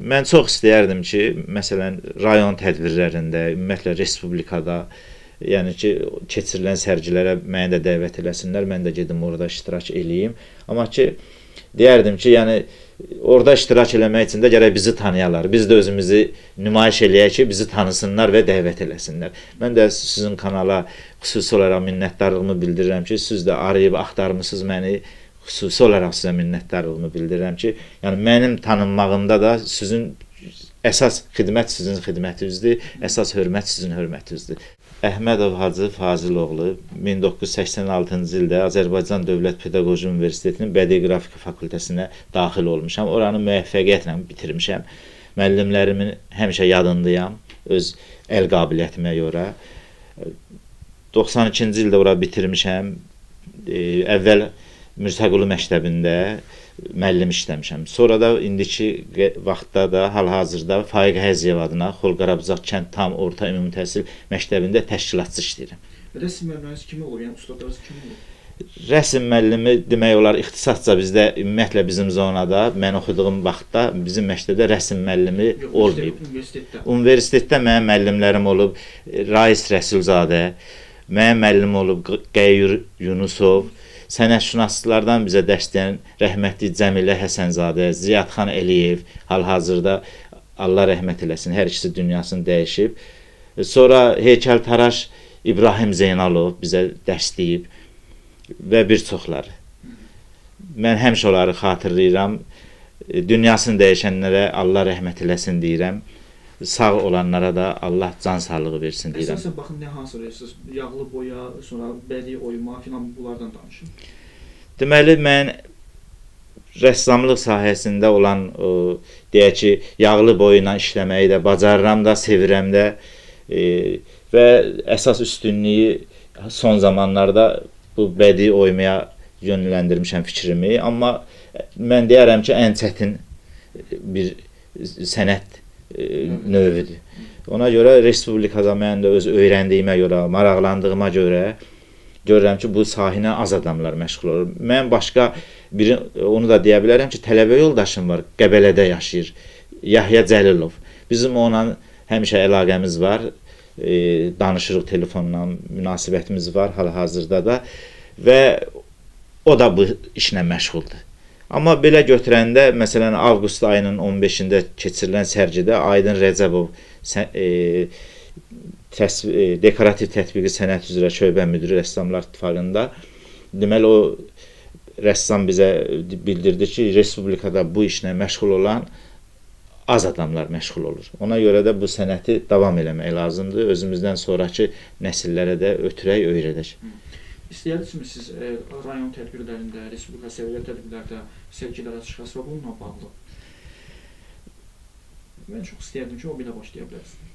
Mən çox istəyərdim ki, məsələn, rayon tədbirlərində, ümumiyyətlə respublikada, yəni ki, keçirilən sərgilərə məni də dəvət eləsinlər, mən də gedim orada iştirak eləyim. Amma ki, deyərdim ki, yəni orada iştirak eləmək üçün də gərək bizi tanıyalar. Biz də özümüzü nümayiş eləyək ki, bizi tanısınlar və dəvət eləsinlər. Mən də sizin kanala xüsusi olaraq minnətdarlığımı bildirirəm ki, siz də arayıb axtarmısınız məni. Xüsusi olaraq sizə minnətdarlığımı bildirirəm ki, yəni mənim tanınmağımda da sizin əsas xidmət sizin xidmətinizdir, əsas hörmət sizin hörmətinizdir. Əhmədov Hacı Faziloğlu 1986-cı ildə Azərbaycan Dövlət Pedaqoji Universitetinin Bədii Qrafika fakültəsinə daxil olmuşam. Oranı müvəffəqiyyətlə bitirmişəm. Müəllimlərimin həmişə yadındayam, öz əl qabiliyyətimə görə. 92-ci ildə ora bitirmişəm. Əvvəl Mirzəqulu məktəbində müəllim işləmişəm. Sonra da indiki vaxtda da hal-hazırda Faiq Həziyev adına Xolqarabuzaq kənd tam orta ümumi təhsil məktəbində təşkilatçı işləyirəm. Rəsm müəlliminiz kimi olur? Yəni ustadlarınız kimi olur? Rəsm müəllimi demək olar ixtisasca bizdə ümumiyyətlə bizim zonada mən oxuduğum vaxtda bizim məktəbdə rəsm müəllimi olmayıb. Universitetdə mənim müəllimlərim olub Rais Rəsulzadə, mənim müəllim olub Qəyyur Yunusov. Sənətşünaslardan bizə dərs deyən rəhmətli Cəmilə Həsənzadə, Ziyadxan Əliyev, hal-hazırda Allah rəhmət eləsin, hər ikisi dünyasını dəyişib. Sonra heykəltaraş İbrahim Zeynalov bizə dərs deyib və bir çoxları. Mən həmişə onları xatırlayıram. Dünyasını dəyişənlərə Allah rəhmət eləsin deyirəm. Sağ olanlara da Allah can sağlığı versin deyirəm. Əsasən baxın nə hazırlayırsınız? Yağlı boya, sonra bədii oyma filan bunlardan danışın. Deməli mən rəssamlıq sahəsində olan deyək ki, yağlı boyla işləməyi də bacarıram da, sevirəm də və əsas üstünlüyü son zamanlarda bu bədii oymaya yönləndirmişəm fikrimi. Amma mən deyərəm ki, ən çətin bir sənət növüdür. Ona görə respublikada mən də öz öyrəndiyimə görə, maraqlandığıma görə görürəm ki, bu sahəyə az adamlar məşğul olur. Mən başqa biri, onu da deyə bilərəm ki, tələbə yoldaşım var, Qəbələdə yaşayır, Yahya Cəlilov. Bizim onunla həmişə əlaqəmiz var, danışırıq telefonla, münasibətimiz var hal-hazırda da və o da bu işlə məşğuldur. Amma belə götürəndə, məsələn, avqust ayının 15-də keçirilən sərgidə Aydın Rəcəbov dekorativ tətbiqi sənət üzrə şöbə müdiri Rəssamlar İttifaqında deməli o rəssam bizə bildirdi ki, respublikada bu işlə məşğul olan az adamlar məşğul olur. Ona görə də bu sənəti davam eləmək lazımdır. Özümüzdən sonraki nəsillərə də ötürək, öyrədək. İstəyirsiniz siz rayon tədbirlərində, respublika səviyyə tədbirlərdə sərgilərə çıxasınız və bununla bağlı? Mən çox istəyərdim ki, o belə başlaya bilərsiniz.